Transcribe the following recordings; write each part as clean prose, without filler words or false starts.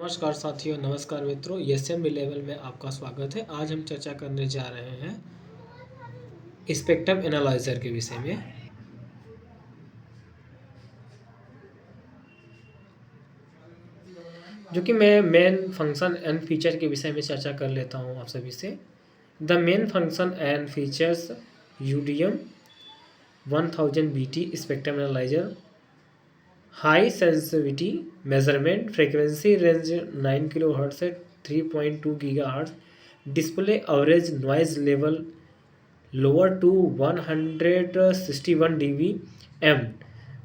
नमस्कार साथियों, नमस्कार मित्रों। एसएम लेवल में आपका स्वागत है। आज हम चर्चा करने जा रहे हैं स्पेक्ट्रम एनालाइजर के विषय में। जो कि मैं मेन फंक्शन एंड फीचर के विषय में चर्चा कर लेता हूं आप सभी से। The main function and features UDM 1000 BT spectrum analyser, high sensitivity measurement, frequency range 9 kHz से 3.2 GHz, display average noise level lower to 161 dBm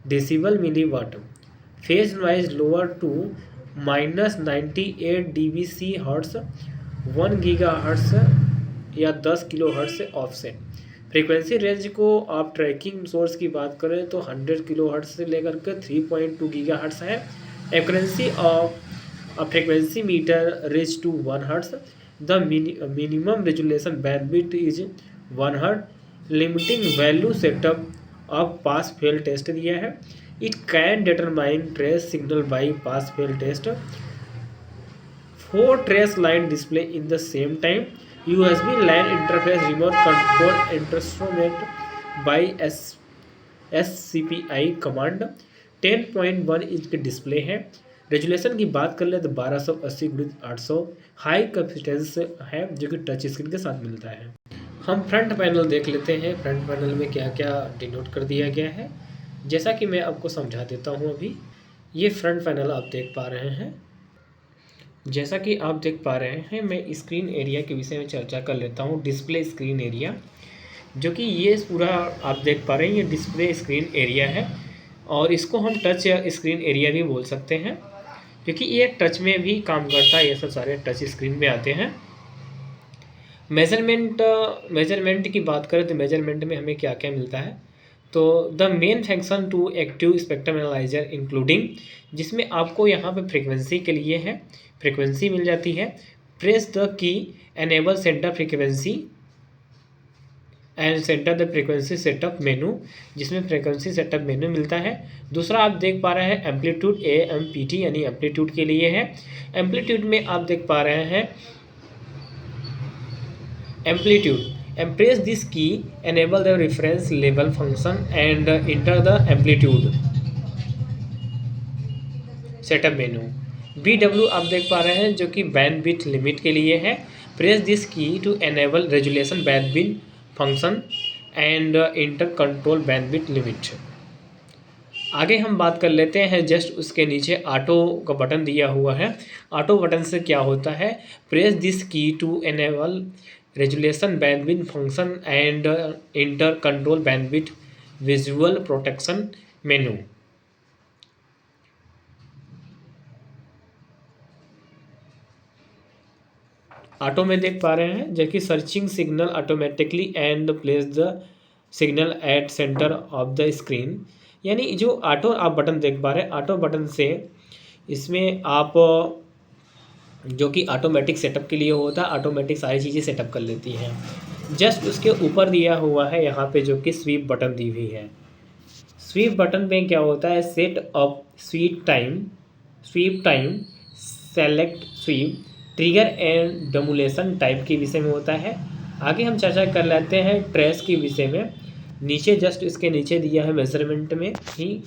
decibel milliwatt, phase noise lower to -98 dBc hertz, 1 GHz या 10 kHz से offset. Frequency range को आप trekking source की बात करें तो 100 kHz से लेकर के 3.2 GHz है। Accuracy of frequency meter range to 1 Hz। The minimum resolution bandwidth is 1 Hz। Limiting value setup of pass fail test दिया है। It can determine trace signal by pass fail test. 4 trace line display in the same time. USB LAN interface remote control instrument by SCPI command. 10.1 inch के display है। Resolution की बात कर ले तो 1280x800 high capacitance है, जो कि टच स्क्रीन के साथ मिलता है। हम फ्रंट पैनल देख लेते हैं। फ्रंट पैनल में क्या क्या डिनोट कर दिया गया है, जैसा कि मैं आपको समझा देता हूं। अभी ये फ्रंट पैनल आप देख पा रहे हैं। जैसा कि आप देख पा रहे हैं, मैं स्क्रीन एरिया के विषय में चर्चा कर लेता हूं। डिस्प्ले स्क्रीन एरिया, जो कि ये पूरा आप देख पा रहे हैं, ये डिस्प्ले स्क्रीन एरिया है और इसको हम टच स्क्रीन एरिया भी बोल सकते हैं, क्योंकि ये टच में भी काम करता है। ये सब सारे टच स्क्रीन में आते हैं। मेजरमेंट की बात करें तो मेजरमेंट में हमें क्या क्या मिलता है, तो the main function to active spectrum analyser including, जिसमें आपको यहाँ पे फ्रीक्वेंसी के लिए है, फ्रीक्वेंसी मिल जाती है। Press the key enable centre frequency and centre the frequency setup मेनू, जिसमें फ्रीक्वेंसी सेटअप मेनू मिलता है। दूसरा आप देख पा रहे हैं एम्पलीट्यूड AMPT, यानी एम्पलीट्यूड के लिए है। एम्पलीट्यूड में आप देख पा रहे हैं amplitude. Press this key, enable the reference level function and enter the amplitude setup menu. BW आप देख पा रहे हैं, जो कि बैंडविड्थ लिमिट के लिए है। Press this key to enable resolution bandwidth function and enter control bandwidth limit. आगे हम बात कर लेते हैं। जस्ट उसके नीचे ऑटो का बटन दिया हुआ है। ऑटो बटन से क्या होता है, press this key to enable resolution bandwidth function and enter control bandwidth visual protection menu. Auto में देख पा रहे हैं, जो कि searching signal automatically and place the signal at centre of the screen, यानी जो ऑटो आप बटन देख पा रहे हैं, ऑटो बटन से इसमें आप जो कि ऑटोमेटिक सेटअप के लिए होता है, ऑटोमेटिक सारी चीज़ें सेटअप कर लेती हैं। जस्ट उसके ऊपर दिया हुआ है यहाँ पे, जो कि स्वीप बटन दी हुई है। स्वीप बटन में क्या होता है, set up sweep time, select sweep, trigger and demodulation type के विषय में होता है। आगे हम चर्चा कर लेते हैं ट्रेस के विषय में। नीचे जस्ट इसके नीचे दिया है मेजरमेंट में ही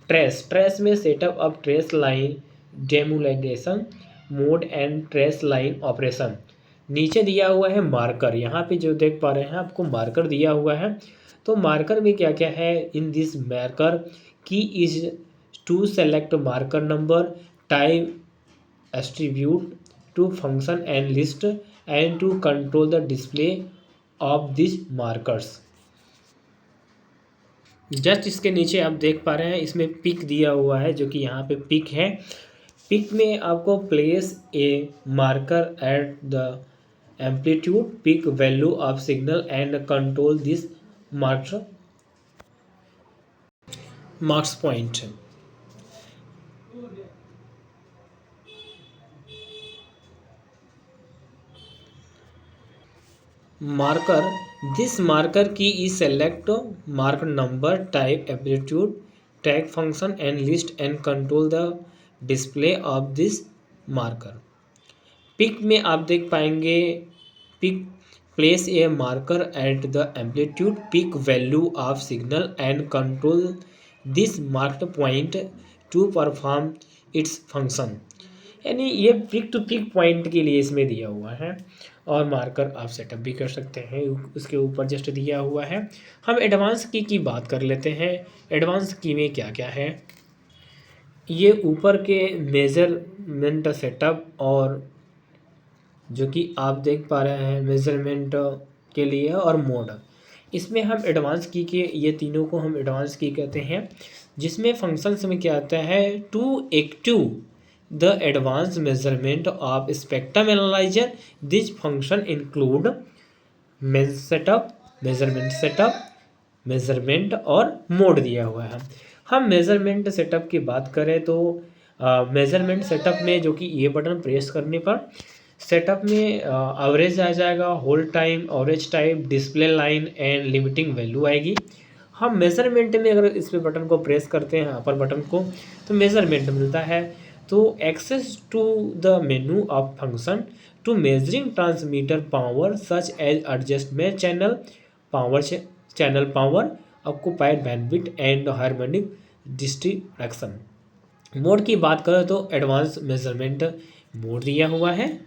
ट्रेस में setup of trace line demodulation mode and trace line operation. नीचे दिया हुआ है मार्कर, यहाँ पे जो देख पा रहे हैं आपको मार्कर दिया हुआ है। तो मार्कर में क्या क्या है, in this marker key is to select marker number, type attribute to function and list and to control the display of this markers. Just इसके नीचे आप देख पा रहे हैं, इसमें पिक दिया हुआ है, जो कि यहाँ पे पिक है। पिक में आपको place a marker at the amplitude peak value of signal and control this marks point. marker this marker key is select mark number, type amplitude, tag function and list and control the display of this marker. Peak में आप देख पाएंगे, peak place a marker at the amplitude peak value of signal and control this marked point to perform its function. यानी ये pick to pick point के लिए इसमें दिया हुआ है, और मार्कर आप सेटअप भी कर सकते हैं, उसके ऊपर जस्ट दिया हुआ है। हम एडवांस की बात कर लेते हैं। एडवांस की में क्या क्या है, ये ऊपर के मेजरमेंट सेटअप और जो कि आप देख पा रहे हैं मेजरमेंट के लिए और मोड, इसमें हम एडवांस की के ये तीनों को हम एडवांस की कहते हैं, जिसमें फंक्शंस में क्या आता है to active the advance measurement of spectrum analyser. This function include measurement setup, measurement और मोड दिया हुआ है। हम मेजरमेंट सेटअप की बात करें तो मेजरमेंट सेटअप में जो कि ये बटन प्रेस करने पर सेटअप में एवरेज आ जाएगा, hold time, average time, display line and limiting value आएगी। हम मेजरमेंट में अगर इस पे बटन को प्रेस करते हैं, अपर बटन को, तो मेजरमेंट मिलता है। तो access to the menu of function to measuring transmitter power such as adjustment channel power, channel power, occupied bandwidth and harmonic distribution. Mode की बात करें तो एडवांस मेजरमेंट मोड दिया हुआ है।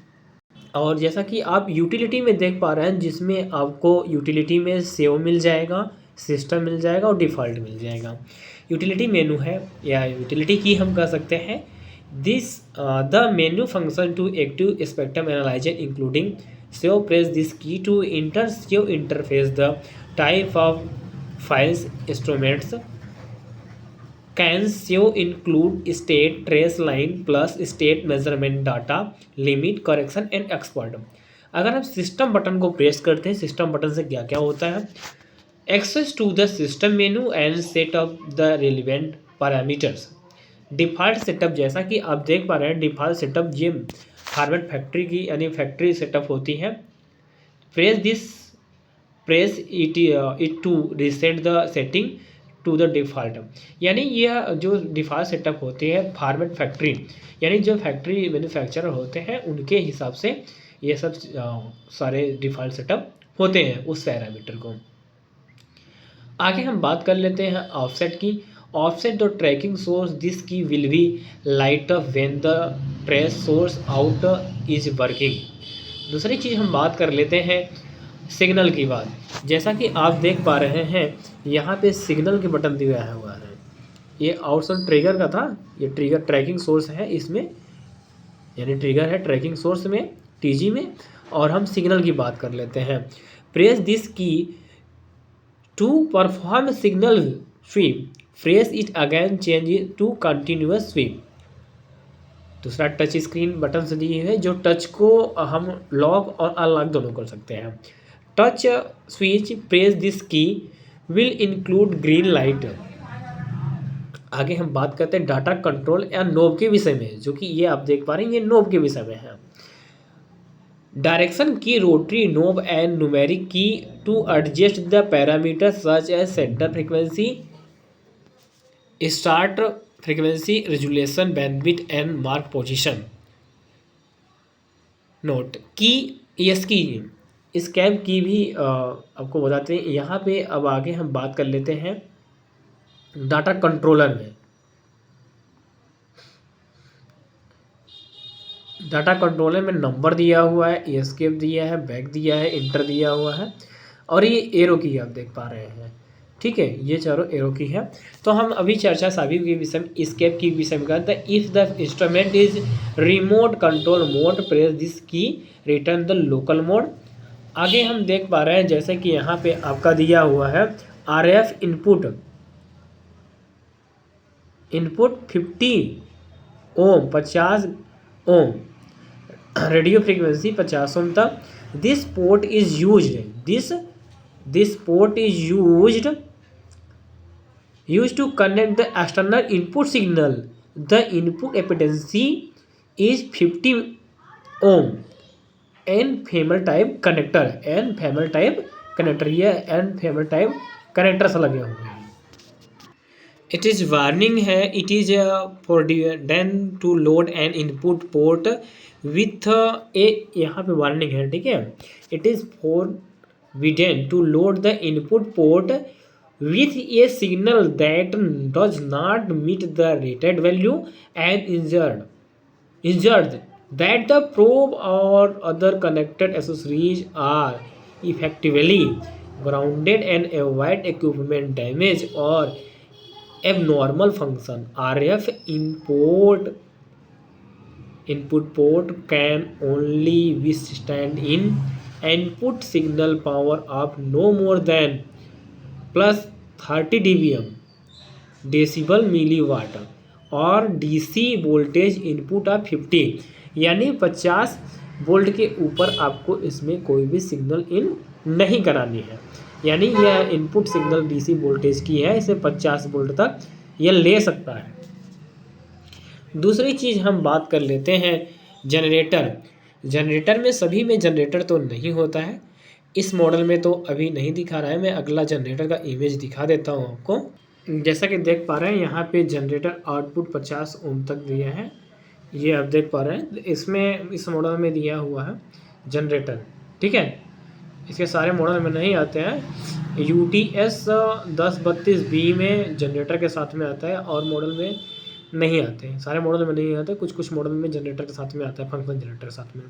और जैसा कि आप यूटिलिटी में देख पा रहे हैं, जिसमें आपको यूटिलिटी में सेव मिल जाएगा, सिस्टम मिल जाएगा और डिफ़ॉल्ट मिल जाएगा। यूटिलिटी मेनू है या यूटिलिटी की हम कह सकते हैं। This the menu function to active spectrum analyser including save, press this key to enter save interface the type of files instruments can save include state trace line plus state measurement data limit correction and expert. अगर हम system button को press करते हैं, system button से क्या क्या होता है, access to the system menu and set up the relevant parameters. Default setup, जैसा कि आप देख पा रहे हैं, डिफ़ॉल्ट सेटअप ये फार्मेट फैक्ट्री की यानी फैक्ट्री सेटअप होती है। Press it to reset the setting to the default. यानी यह जो डिफ़ॉल्ट सेटअप होती है फार्मेट फैक्ट्री, यानी जो फैक्ट्री मैन्युफैक्चरर होते हैं उनके हिसाब से ये सब सारे डिफ़ॉल्ट सेटअप होते हैं उस पैरामीटर को। आगे हम बात कर लेते हैं ऑफसेट की। Offset the tracking source this key will be light up when the trace source out is working. दूसरी चीज़ हम बात कर लेते हैं सिग्नल की बात। जैसा कि आप देख पा रहे हैं, यहाँ पे सिग्नल के बटन दिया हुआ है। ये आउटसाइड ट्रिगर का था, ये ट्रिगर ट्रैकिंग सोर्स है इसमें, यानी ट्रिगर है ट्रैकिंग सोर्स में टीजी में। और हम सिग्नल की बात कर लेते हैं। Press this key to perform signal sweep, press it again change it to continuous sweep. दूसरा टच स्क्रीन बटन से दी है, जो टच को हम लॉक और अनलॉक दोनों कर सकते हैं। Touch switch, press this key will include green light. आगे हम बात करते हैं डाटा कंट्रोल या नोब के विषय में, जो कि ये आप देख पा रहे हैं, ये नोब के विषय में है। Direction key, rotary knob and numeric key to adjust the parameter such as centre frequency, start frequency, resolution, bandwidth and mark position. Note key, S key, escape की भी आपको बताते हैं। यहाँ पे अब आगे हम बात कर लेते हैं डाटा कंट्रोलर में। डाटा कंट्रोलर में नंबर दिया हुआ है, एस्केप दिया है, बैक दिया है, इंटर दिया हुआ है, और ये एरो की आप देख पा रहे हैं। ठीक है, ये चारों एरो की है। तो हम अभी चर्चा सभी के विषय में, स्केप की विषय में करते हैं। If the instrument is remote control mode, press this की, रिटर्न द लोकल मोड। आगे हम देख पा रहे हैं, जैसे कि यहाँ पे आपका दिया हुआ है RF input 50 ohm, 50 ohm, radio frequency 50 ohm तक। This port is used, this port is used to connect the external input signal. The input impedance is 50 ohm. N female type connector, N female type connector, ये N female type connectors लगे हुए हैं। It is warning है, it is forbidden to load an input port with a, यहाँ पे warning है, ठीक है। It is forbidden to load the input port with a signal that does not meet the rated value and insured that the probe or other connected accessories are effectively grounded and avoid equipment damage or abnormal function. RF input port can only withstand in input signal power of no more than plus 30 dBm decibel milli watt और DC voltage input of 50, यानी 50 volt के ऊपर आपको इसमें कोई भी signal इन नहीं करानी है। यानी यह इनपुट सिग्नल डीसी वोल्टेज की है, इसे 50 वोल्ट तक यह ले सकता है। दूसरी चीज़ हम बात कर लेते हैं जनरेटर। जनरेटर में सभी में जनरेटर तो नहीं होता है, इस मॉडल में तो अभी नहीं दिखा रहा है। मैं अगला जनरेटर का इमेज दिखा देता हूँ आपको। जैसा कि देख पा रहे हैं यहाँ पे जनरेटर आउटपुट 50 ओम तक दिया है, ये आप देख पा रहे हैं। इसमें इस मॉडल में दिया हुआ है जनरेटर, ठीक है। इसके सारे मॉडल में नहीं आते हैं। UTS 1032B में जनरेटर के साथ में आता है और मॉडल में नहीं आते हैं, सारे मॉडल में नहीं आते, कुछ कुछ मॉडल में जनरेटर के साथ में आता है, फंक्शन जनरेटर के साथ में,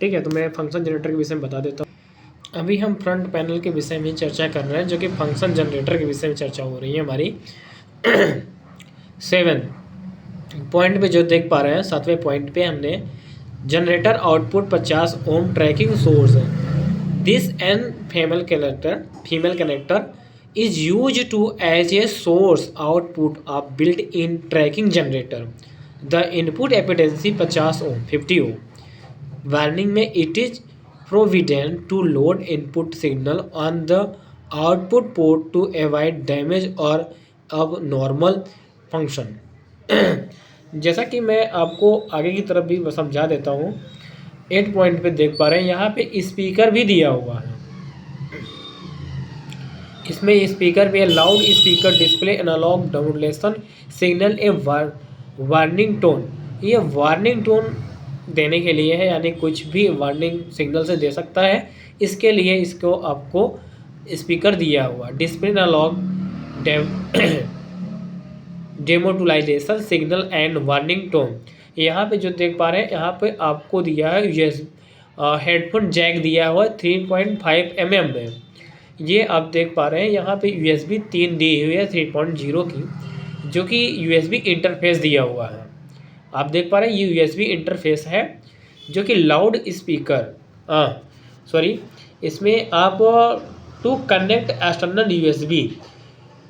ठीक है। तो मैं फंक्शन जनरेटर के विषय में बता देता हूँ। अभी हम फ्रंट पैनल के विषय में चर्चा कर रहे हैं, जो कि फंक्शन जनरेटर के विषय में चर्चा हो रही है हमारी। 7 पॉइंट पे जो देख पा रहे हैं, 7वें पॉइंट पे हमने generator output 50 ohm tracking source this N female connector is used to as a source output of built-in tracking generator. The input impedance 50 ohm 50 ohm. Warning में it is provident to load input signal on the output port to avoid damage or abnormal function. जैसा कि मैं आपको आगे की तरफ भी समझा देता हूँ। 8 पॉइंट पे देख पा रहे हैं, यहाँ पे स्पीकर भी दिया हुआ है। इसमें स्पीकर पे loud speaker display analog modulation signal a warning tone. ये वार्निंग टोन देने के लिए है, यानी कुछ भी वार्निंग सिग्नल से दे सकता है, इसके लिए इसको आपको स्पीकर दिया हुआ। Display analogue demodulation signal and warning tone. यहाँ पे जो देख पा रहे हैं, यहाँ पे आपको दिया है हेडफोन जैक दिया हुआ है 3.5 mm में। ये आप देख पा रहे हैं यहाँ पे USB 3 दी हुई है 3.0 की, जो कि USB इंटरफेस दिया हुआ है। आप देख पा रहे हैं ये USB इंटरफेस है, जो कि लाउड स्पीकर इसमें आप to connect external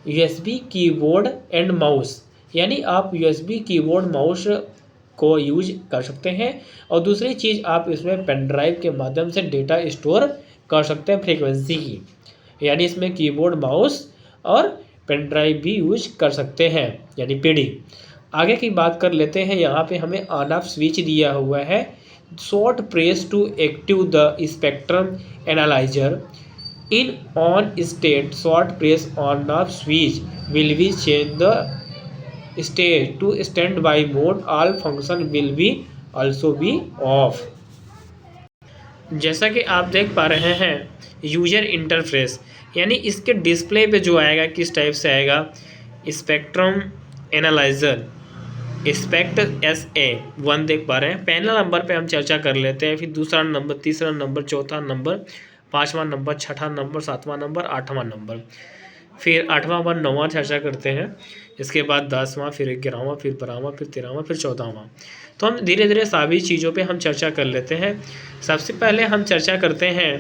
USB keyboard and mouse, यानी आप USB कीबोर्ड माउस को यूज कर सकते हैं। और दूसरी चीज़, आप इसमें पेन ड्राइव के माध्यम से डेटा स्टोर कर सकते हैं फ्रीक्वेंसी की, यानी इसमें कीबोर्ड माउस और पेन ड्राइव भी यूज कर सकते हैं, यानी PD। आगे की बात कर लेते हैं। यहाँ पे हमें ऑन ऑफ स्विच दिया हुआ है। Short press to active the spectrum analyser in on state. Short press on off switch will be change the state to stand by mode. All function will be also be off. जैसा कि आप देख पा रहे हैं user interface, यानी इसके display पे जो आएगा किस टाइप से आएगा। स्पेक्ट्रम एनालाइजर स्पेक्ट SA1 देख पा रहे हैं। पहला नंबर पे हम चर्चा कर लेते हैं, फिर दूसरा नंबर, तीसरा नंबर, चौथा नंबर, 5वां नंबर, 6ठा नंबर, 7वां नंबर, 8वां नंबर, फिर 8वां व 9वां चर्चा करते हैं। इसके बाद 10वां, फिर 11वां, फिर 12वां, फिर 13वां, फिर 14वां। तो हम धीरे धीरे सभी चीज़ों पे हम चर्चा कर लेते हैं। सबसे पहले हम चर्चा करते हैं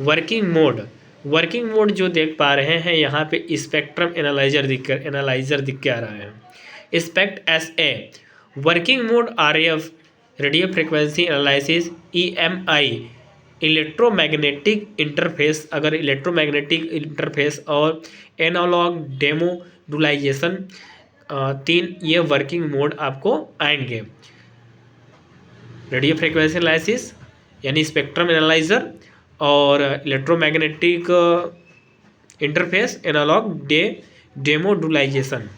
वर्किंग मोड। वर्किंग मोड जो देख पा रहे हैं यहाँ पे स्पेक्ट्रम एनालाइजर दिख के आ रहा है। स्पेक्ट SA working mode RF radio frequency analysis EMI electromagnetic interface, अगर इलेक्ट्रोमैग्नेटिक इंटरफेस और एनालॉग डेमोडुलाइजेशन 3 ये वर्किंग मोड आपको आएंगे। रेडियो फ्रिक्वेंसी एनालिसिस यानी स्पेक्ट्रम एनालाइजर और इलेक्ट्रोमैग्नेटिक इंटरफेस एनालॉग डेमोडुलाइजेशन।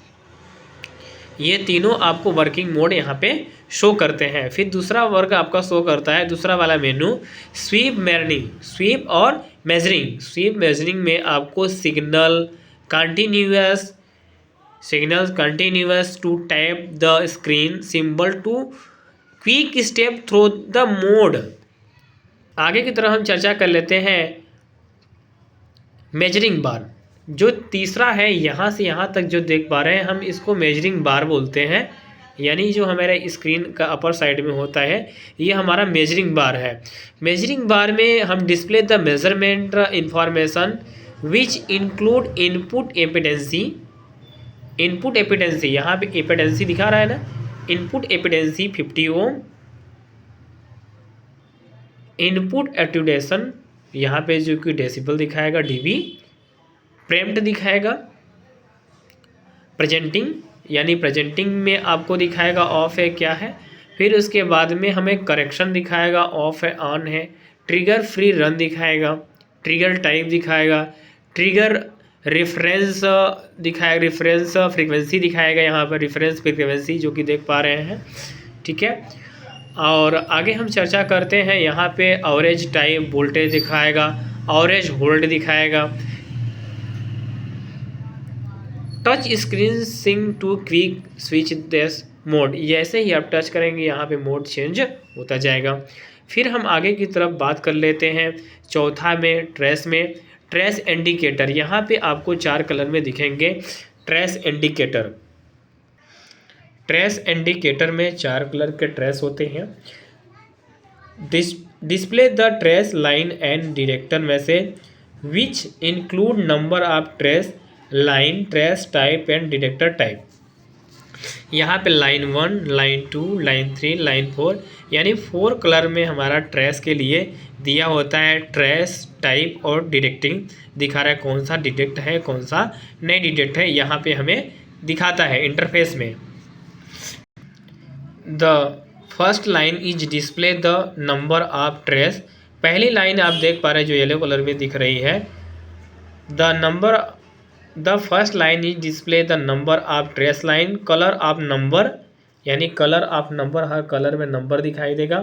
ये तीनों आपको वर्किंग मोड यहाँ पे शो करते हैं। फिर दूसरा वर्क आपका शो करता है, दूसरा वाला मेनू स्वीप मेजरिंग, स्वीप और मेजरिंग। स्वीप मेजरिंग में आपको signals to tap the screen symbol to quick step through the mode. आगे की तरफ हम चर्चा कर लेते हैं मेजरिंग बार। जो तीसरा है, यहाँ से यहाँ तक जो देख पा रहे हैं हम, इसको मेजरिंग बार बोलते हैं। यानी जो हमारे स्क्रीन का अपर साइड में होता है, ये हमारा मेजरिंग बार है। मेजरिंग बार में हम display the measurement information which include input impedance. यहाँ पे एपिडेंसी दिखा रहा है ना, इनपुट एपिडेंसी 50 ओम, इनपुट एट्यूडेशन यहाँ पे जो कि डेसिबल दिखाएगा डीबी, प्रेम्प्ट दिखाएगा, प्रेजेंटिंग यानी प्रेजेंटिंग में आपको दिखाएगा ऑफ है क्या है। फिर उसके बाद में हमें करेक्शन दिखाएगा ऑफ है ऑन है, ट्रिगर फ्री रन दिखाएगा, ट्रिगर टाइप दिखाएगा, ट्रिगर रेफरेंस दिखाएगा, रेफरेंस फ्रीक्वेंसी दिखाएगा, यहाँ पर रेफरेंस फ्रीक्वेंसी जो कि देख पा रहे हैं, ठीक है। और आगे हम चर्चा करते हैं, यहाँ पे एवरेज टाइप वोल्टेज दिखाएगा, एवरेज होल्ड दिखाएगा, touch screen sync to quick switch this mode. जैसे ही आप टच करेंगे यहाँ पे मोड चेंज होता जाएगा। फिर हम आगे की तरफ बात कर लेते हैं चौथा में ट्रेस इंडिकेटर। यहाँ पे आपको 4 कलर में दिखेंगे ट्रेस इंडिकेटर में 4 कलर के ट्रेस होते हैं। Display the trace line and detector message which include number of trace line, trace type and detector type. यहाँ पे लाइन 1, लाइन 2, लाइन 3, लाइन 4 यानी 4 कलर में हमारा ट्रेस के लिए दिया होता है। ट्रेस टाइप और डिटेक्टिंग दिखा रहा है, कौन सा डिटेक्ट है कौन सा नहीं डिटेक्ट है, यहाँ पे हमें दिखाता है इंटरफेस में। The first line is display the number of trace. पहली लाइन आप देख पा रहे हैं जो येलो कलर में दिख रही है, the first line is display the number of trace line, colour of number यानी कलर ऑफ नंबर, हर कलर में नंबर दिखाई देगा,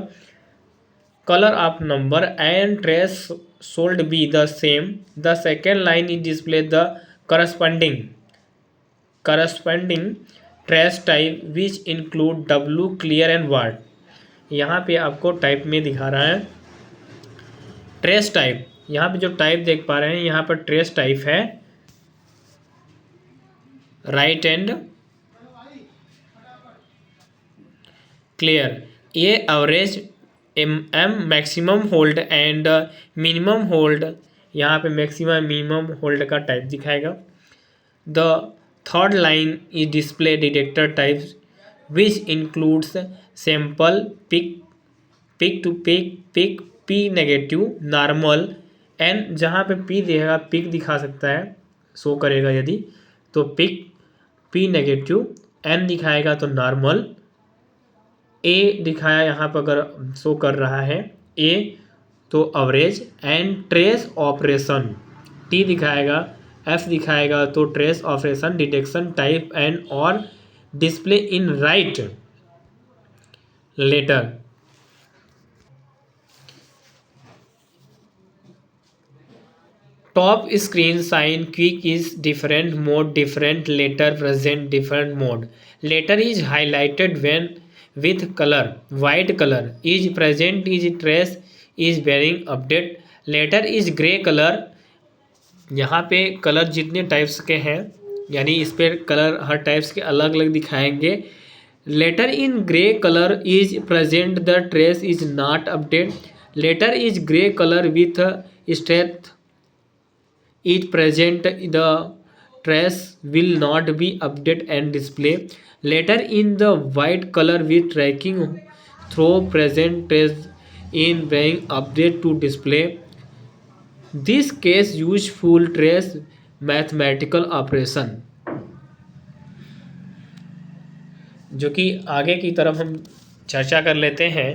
colour of number and trace should be the same. The second line is display the corresponding trace type which include W, clear and word. यहाँ पे आपको type में दिखा रहा है ट्रेस टाइप। यहाँ पे जो टाइप देख पा रहे हैं, यहाँ पर ट्रेस टाइप है राइट एंड क्लियर। ये average maximum hold and minimum hold, यहाँ पे मैक्सिमम मिनिमम होल्ड का टाइप दिखाएगा। The third line is display detector types which includes sample, peak to peak, P negative, normal N. जहाँ पे P दिखेगा pick दिखा सकता है, शो करेगा यदि तो पिक, पी नेगेटिव, एन दिखाएगा तो नॉर्मल, ए दिखाया यहाँ पर अगर शो कर रहा है ए तो average and trace operation, T दिखाएगा, एफ दिखाएगा तो trace operation, detection type and और display in right letter. Top screen sign quick is different mode, different letter present different mode. Letter is highlighted when with color, white color is present is trace is bearing update, letter is gray color। यहाँ पे colour जितने types के हैं यानी इस पर colour हर types के अलग अलग दिखाएंगे। Letter in grey colour is present the trace is not update, letter is grey colour with strength is present the trace will not be update and display, letter in the white color with tracking through present trace in being update to display, this case use full trace mathematical operation। जो कि आगे की तरफ हम चर्चा कर लेते हैं,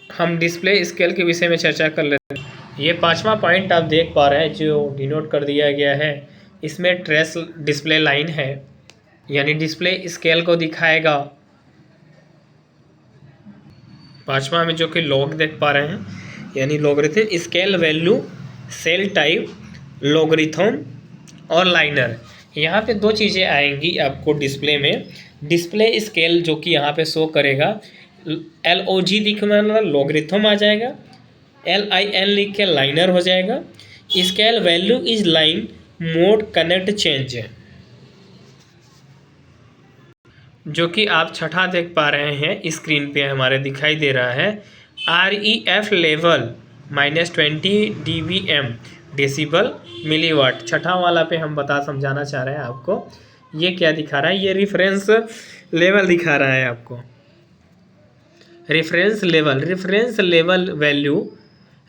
हम डिस्प्ले स्केल के विषय में चर्चा कर लेते हैं। ये 5वां पॉइंट आप देख पा रहे हैं जो डिनोट कर दिया गया है इसमें ट्रेस डिस्प्ले लाइन है, यानी डिस्प्ले स्केल को दिखाएगा। पांचवा में जो कि लॉग देख पा रहे हैं, यानी logarithm scale value, cell type, logarithm और लाइनर। यहाँ पे दो चीज़ें आएंगी आपको डिस्प्ले में। डिस्प्ले स्केल जो कि यहाँ पे शो करेगा, LOG दिखना लॉगरिथम आ जाएगा, LIN लिख के लाइनर हो जाएगा। Scale value is line mode connect change, जो कि आप छठा देख पा रहे हैं स्क्रीन पे हमारे दिखाई दे रहा है। REF level -20 dBm decibel milliwatt, छठा वाला पे हम समझाना चाह रहे हैं आपको। ये क्या दिखा रहा है, ये रेफरेंस लेवल दिखा रहा है आपको। Reference level value,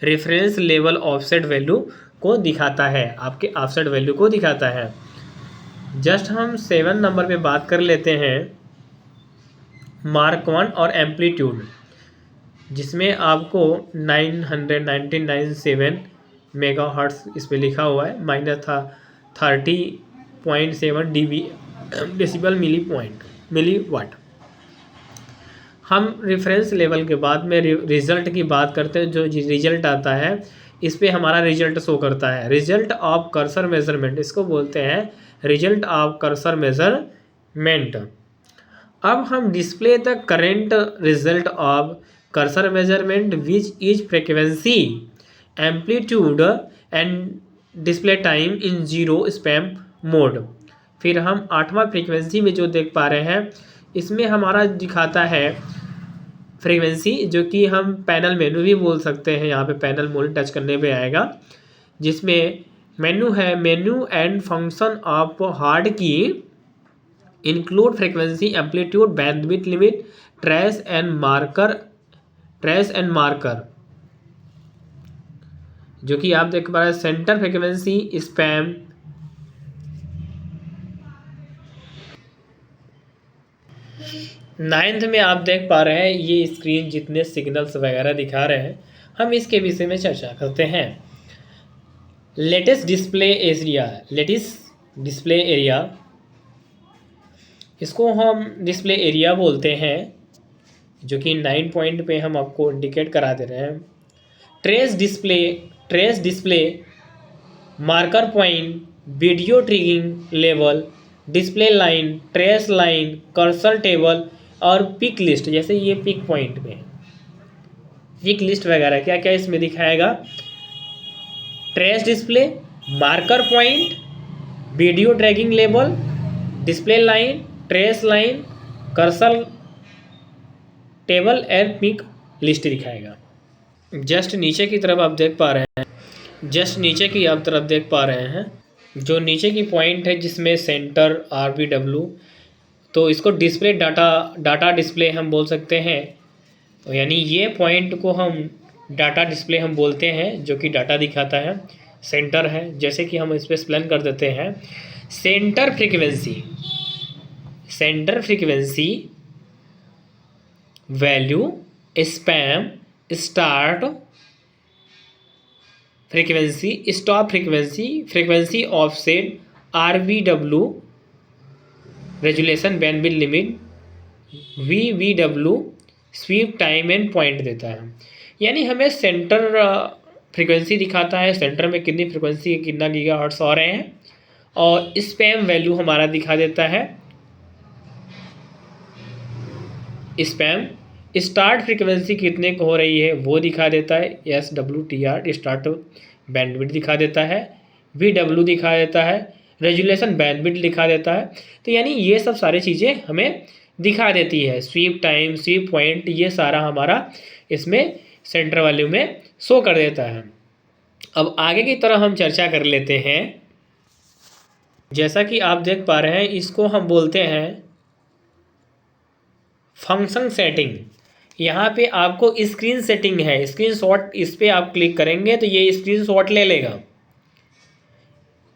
reference level offset value को दिखाता है, आपके ऑफसेट वैल्यू को दिखाता है। जस्ट हम 7 नंबर पे बात कर लेते हैं, मार्क 1 और एम्पलीट्यूड, जिसमें आपको 997 मेगा हर्ट्स इस पर लिखा हुआ है, -30.7 dB डेसिबल मिलीवाट। हम रेफरेंस लेवल के बाद में रिजल्ट की बात करते हैं। जो रिजल्ट आता है इस पे हमारा रिजल्ट शो करता है, रिजल्ट ऑफ कर्सर मेजरमेंट, इसको बोलते हैं रिजल्ट ऑफ कर्सर मेजरमेंट। अब हम display the current result of cursor measurement which is frequency, amplitude and display time in zero spam mode. फिर हम आठवां फ्रीक्वेंसी में जो देख पा रहे हैं, इसमें हमारा दिखाता है फ्रीक्वेंसी, जो कि हम पैनल मेनू भी बोल सकते हैं। यहाँ पे पैनल मोड टच करने पे आएगा, जिसमें मेनू है, menu and function of hard key include frequency, amplitude, bandwidth limit, trace and marker, जो कि आप देख पा रहे हैं सेंटर फ्रीक्वेंसी, स्पैम, नाइन्थ में आप देख पा रहे हैं ये स्क्रीन जितने सिग्नल्स वगैरह दिखा रहे हैं, हम इसके विषय में चर्चा करते हैं। लेटेस्ट डिस्प्ले एरिया, इसको हम डिस्प्ले एरिया बोलते हैं, जो कि 9 पॉइंट पे हम आपको इंडिकेट करा दे रहे हैं। Trace display, marker point, video triggering level, display line, trace line, cursor table और पिक लिस्ट। जैसे ये पिक पॉइंट में पिक लिस्ट वगैरह क्या क्या इसमें दिखाएगा, trace display, marker point, video tracking level, display line, trace line, cursor table and peak list दिखाएगा। जस्ट नीचे की तरफ आप देख पा रहे हैं, जो नीचे की पॉइंट है जिसमें सेंटर RBW, तो इसको डिस्प्ले डाटा डिस्प्ले हम बोल सकते हैं। तो यानी ये पॉइंट को हम डाटा डिस्प्ले हम बोलते हैं, जो कि डाटा दिखाता है। सेंटर है, जैसे कि हम इस पर एक्सप्लेन कर देते हैं। Centre frequency value, span, start frequency, stop frequency offset, RBW, resolution, bandwidth limit, VBW, sweep time and point देता है। यानी हमें सेंटर फ्रीक्वेंसी दिखाता है, सेंटर में कितनी फ्रीक्वेंसी, कितना गीगाहर्ट्ज़ आ रहे हैं, और स्पैम वैल्यू हमारा दिखा देता है। स्पैम स्टार्ट फ्रीक्वेंसी कितने को हो रही है वो दिखा देता है, SWTR स्टार्ट बैंडविड्थ दिखा देता है, VW दिखा देता है, रेजुलेशन बैंडविड्थ दिखा देता है। तो यानी ये सब सारी चीज़ें हमें दिखा देती है। स्वीप टाइम, स्वीप पॉइंट, ये सारा हमारा इसमें सेंटर वैल्यू में शो कर देता है। अब आगे की तरफ हम चर्चा कर लेते हैं। जैसा कि आप देख पा रहे हैं, इसको हम बोलते हैं फंक्शन सेटिंग। यहाँ पे आपको स्क्रीन सेटिंग है, स्क्रीन शॉट, इस पर आप क्लिक करेंगे तो ये स्क्रीन शॉट ले लेगा।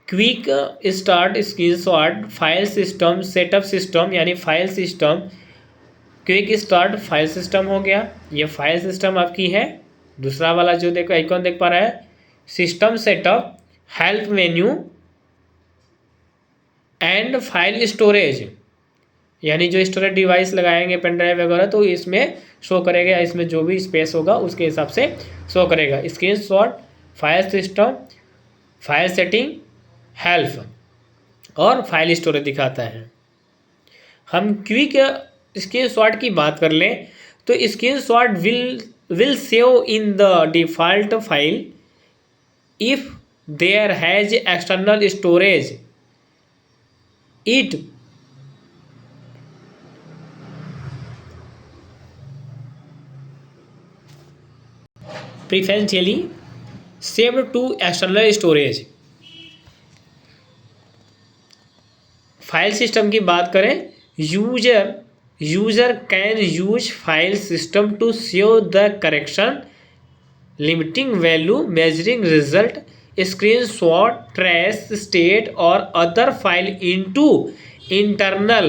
Quick start screen shot, file system, setup system, यानी file system, quick start file system हो गया, ये फाइल सिस्टम आपकी है। दूसरा वाला जो देखो आइकॉन देख पा रहा है, system setup, help menu, and file storage, यानी जो स्टोरेज डिवाइस लगाएंगे पेन ड्राइव वगैरह तो इसमें शो करेगा, इसमें जो भी स्पेस होगा उसके हिसाब से शो करेगा। Screenshot, file system, file setting, help और फाइल स्टोरेज दिखाता है। हम क्विक स्क्रीनशॉट की बात कर लें तो screenshot will save in the default file if there has external storage it preferentially saved to external storage। File system की बात करें, user can use file system to save the correction, limiting value, measuring result, screenshot, trace state और other file into internal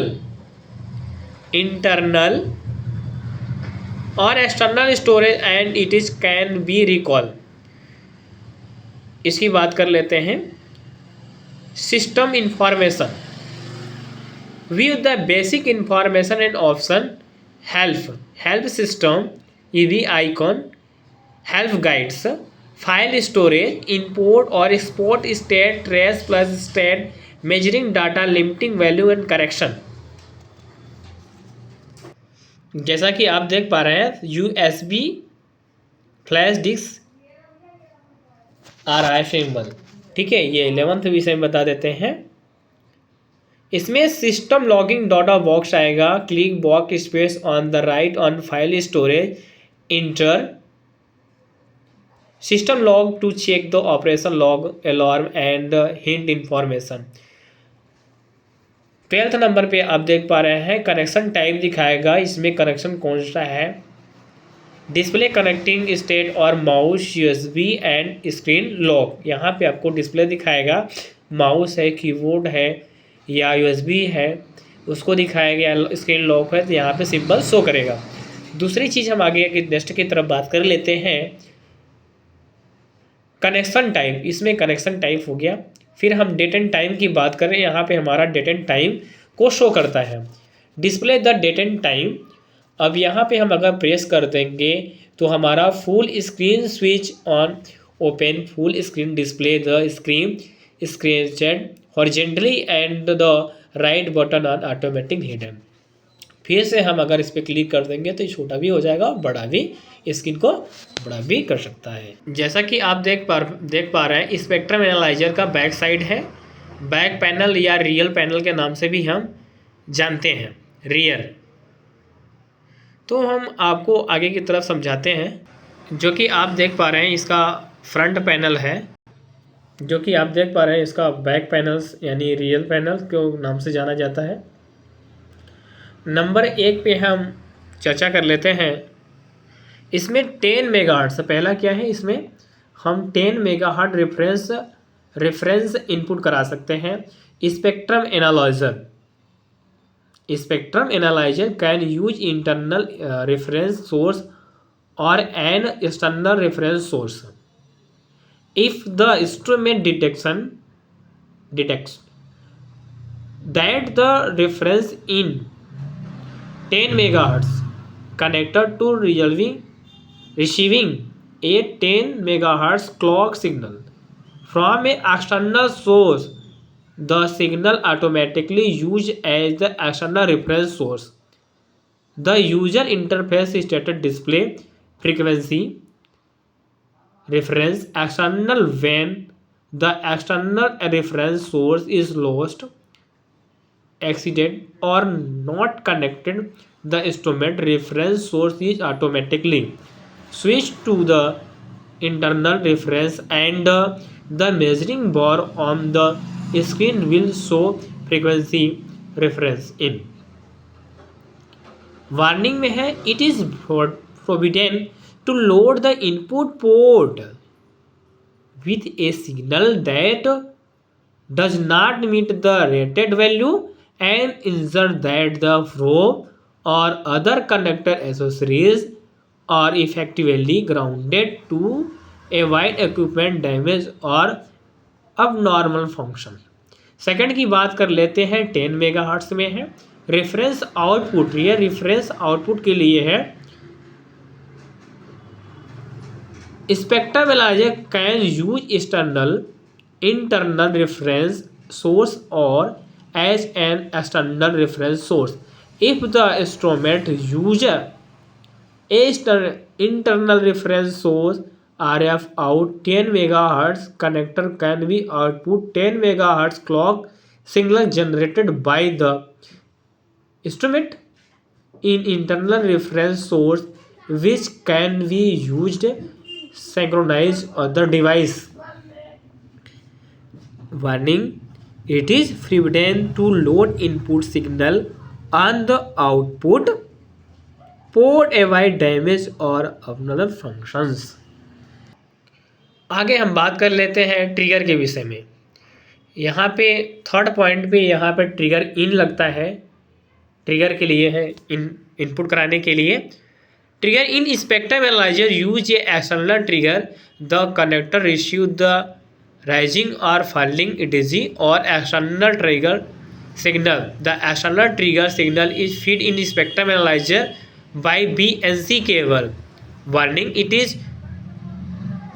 और external storage and it is can be recall. इसकी बात कर लेते हैं। System information, view the basic information and option, help system, EV icon, help guides, file storage, import और export, state, trace plus state, measuring data, limiting value and correction. जैसा कि आप देख पा रहे हैं USB flash disk RI symbol, ठीक है, ये 11th विषय में बता देते हैं। इसमें सिस्टम लॉगिंग डाटा बॉक्स आएगा, click box space on the right on file storage, enter system log to check the operation log, alarm and hint information. 12th number पे आप देख पा रहे हैं कनेक्शन टाइप दिखाएगा, इसमें कनेक्शन कौन सा है, डिस्प्ले कनेक्टिंग स्टेट और mouse, USB and screen lock. यहाँ पे आपको डिस्प्ले दिखाएगा, माउस है, कीबोर्ड है या USB है उसको दिखाएगा, स्क्रीन लॉक है तो यहाँ पे सिंबल शो करेगा। दूसरी चीज़ हम आगे नेक्स्ट की तरफ बात कर लेते हैं, कनेक्शन टाइप। इसमें कनेक्शन टाइप हो गया। फिर हम डेट एंड टाइम की बात करें, यहाँ पे हमारा डेट एंड टाइम को शो करता है, display the date and time. अब यहाँ पे हम अगर प्रेस कर देंगे तो हमारा full screen switch on, open full screen display the screen chat horizontally and the right button on automatic hidden. फिर से हम अगर इस पर क्लिक कर देंगे तो ये छोटा भी हो जाएगा, बड़ा भी, स्क्रीन को बड़ा भी कर सकता है। जैसा कि आप देख पा रहे हैं स्पेक्ट्रम एनालाइजर का बैक साइड है, बैक पैनल या रियल पैनल के नाम से भी हम जानते हैं, रियर। तो हम आपको आगे की तरफ समझाते हैं। जो कि आप देख पा रहे हैं इसका फ्रंट पैनल है, जो कि आप देख पा रहे हैं इसका बैक पैनल्स यानी रियल पैनल के नाम से जाना जाता है। नंबर 1 पे हम चर्चा कर लेते हैं। इसमें 10 मेगाहर्ट्ज़, पहला क्या है, इसमें हम 10 मेगाहर्ट्ज़ रेफरेंस इनपुट करा सकते हैं। Spectrum analyser can use internal reference source और an external reference source if the instrument detects that the reference in 10 megahertz connected to receiving a 10 megahertz clock signal from an external source, the signal automatically used as the external reference source. The user interface stated display frequency reference external when the external reference source is lost, accident or not connected. The instrument reference source is automatically switched to the internal reference and the measuring bar on the screen will show frequency reference in। Warning में है, it is forbidden to load the input port with a signal that does not meet the rated value and ensure that the probe or other connector accessories are effectively grounded to avoid equipment damage or abnormal function। Second की बात कर लेते हैं 10 megahertz में है। Reference output, ये reference output के लिए है। Spectrum analyser can use internal reference source और as an external reference source if the instrument user internal reference source RF out 10 megahertz connector can be output 10 megahertz clock signal generated by the instrument in internal reference source which can be used synchronize other device. Warning: it is forbidden to load input signal on the output port avoid damage और abnormal functions. आगे हम बात कर लेते हैं trigger के विषय में। यहाँ पे थर्ड पॉइंट पे यहाँ पे ट्रिगर इन लगता है, ट्रिगर के लिए है, इनपुट कराने के लिए। Trigger in spectrum analyser use A external trigger the connector receive the rising और फॉलिंग डीजी और external trigger signal. The external trigger signal is feed in spectrum analyser by BNC cable. Warning: it is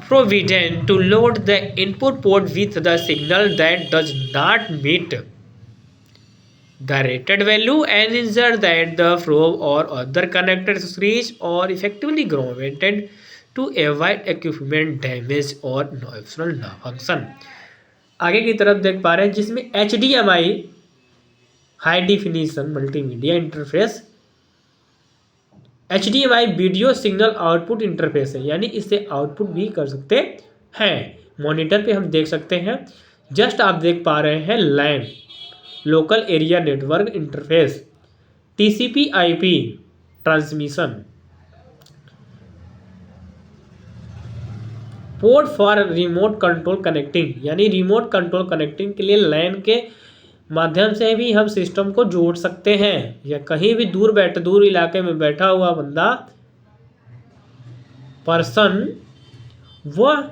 forbidden to load the input port with the signal that does not meet the rated value and ensure that the probe or other connector accessories are effectively grounded to avoid equipment damage or optional malfunction. आगे की तरफ देख पा रहे हैं जिसमें HDMI high definition multimedia interface HDMI video signal output interface है, यानी इससे आउटपुट भी कर सकते हैं। मॉनिटर पे हम देख सकते हैं, जस्ट आप देख पा रहे हैं LAN local area network interface TCP/IP transmission port for remote control connecting, यानी रिमोट कंट्रोल कनेक्टिंग के लिए लैन के माध्यम से भी हम सिस्टम को जोड़ सकते हैं, या कहीं भी दूर इलाके में बैठा हुआ बंदा पर्सन वह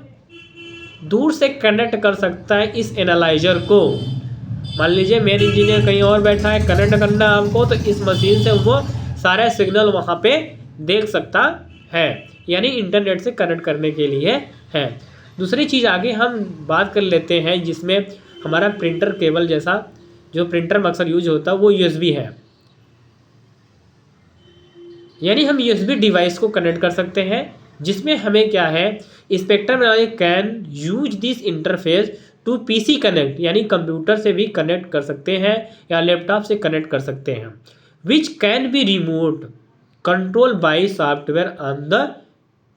दूर से कनेक्ट कर सकता है इस एनालाइजर को। मान लीजिए मेन इंजीनियर कहीं और बैठा है, कनेक्ट करना हमको, तो इस मशीन से वो सारे सिग्नल वहाँ पे देख सकता है, यानी इंटरनेट से कनेक्ट करने के लिए है। दूसरी चीज़ आगे हम बात कर लेते हैं जिसमें हमारा प्रिंटर केबल जैसा जो प्रिंटर में अक्सर यूज होता है वो USB है, यानी हम USB डिवाइस को कनेक्ट कर सकते हैं, जिसमें हमें क्या है spectrum analyser can use this interface to PC connect, यानी कंप्यूटर से भी कनेक्ट कर सकते हैं या लैपटॉप से कनेक्ट कर सकते हैं, which can be remote control by software on the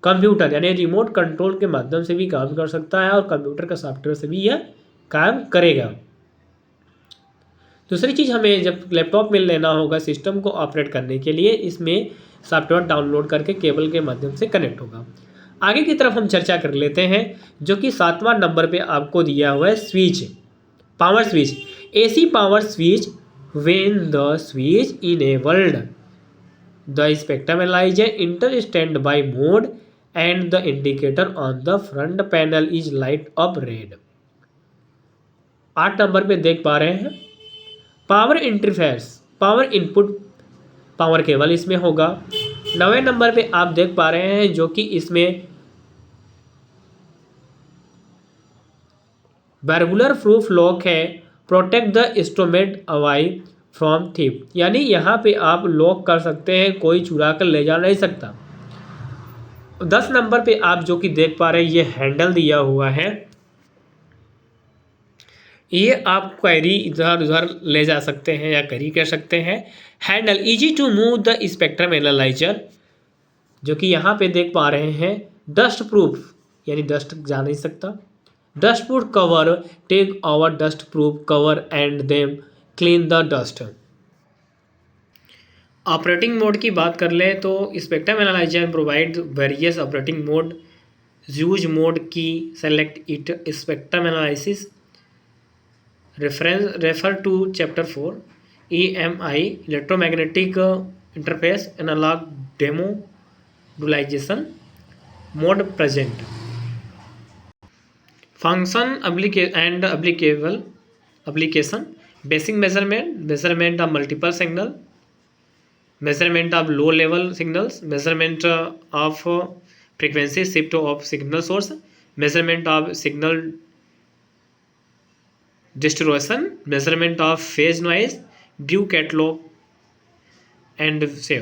computer, यानी रिमोट कंट्रोल के माध्यम से भी काम कर सकता है और कंप्यूटर का सॉफ्टवेयर से भी यह काम करेगा। दूसरी चीज़ हमें जब लैपटॉप में लेना होगा सिस्टम को ऑपरेट करने के लिए, इसमें सॉफ्टवेयर डाउनलोड करके केबल के माध्यम से कनेक्ट होगा। आगे की तरफ हम चर्चा कर लेते हैं जो कि 7वां नंबर पे आपको दिया हुआ है switch, power switch, AC power switch when the switch enabled the spectrum analyser inter stand by mode and the indicator on the front panel is light up red. 8 number पे देख पा रहे हैं power interface, power input power cable इसमें होगा। 9वें number पे आप देख पा रहे हैं जो कि इसमें बर्गुलर प्रूफ लॉक है, protect the instrument Avvai from thief, यानी यहाँ पे आप लॉक कर सकते हैं, कोई चुरा कर ले जा नहीं सकता। 10 नंबर पे आप जो कि देख पा रहे हैं ये हैंडल दिया हुआ है, ये आप क्वेरी इधर उधर ले जा सकते हैं या कैरी कर सकते हैं। Handle easy to move the spectrum analyser, जो कि यहाँ पे देख पा रहे हैं डस्ट प्रूफ, यानी डस्ट जा नहीं सकता। Dust proof cover take our dust proof cover and them clean the dust. Operating mode की बात कर लें तो spectrum analyser provide various operating mode, use mode key select it spectrum analysis, refer to chapter 4 EMI electromagnetic interface analog demo dualization mode present function and applicable application: basic measurement, measurement of multiple signal, measurement of low level signals, measurement of frequency shift of signal source, measurement of signal distortion, measurement of phase noise, view catalog, and save.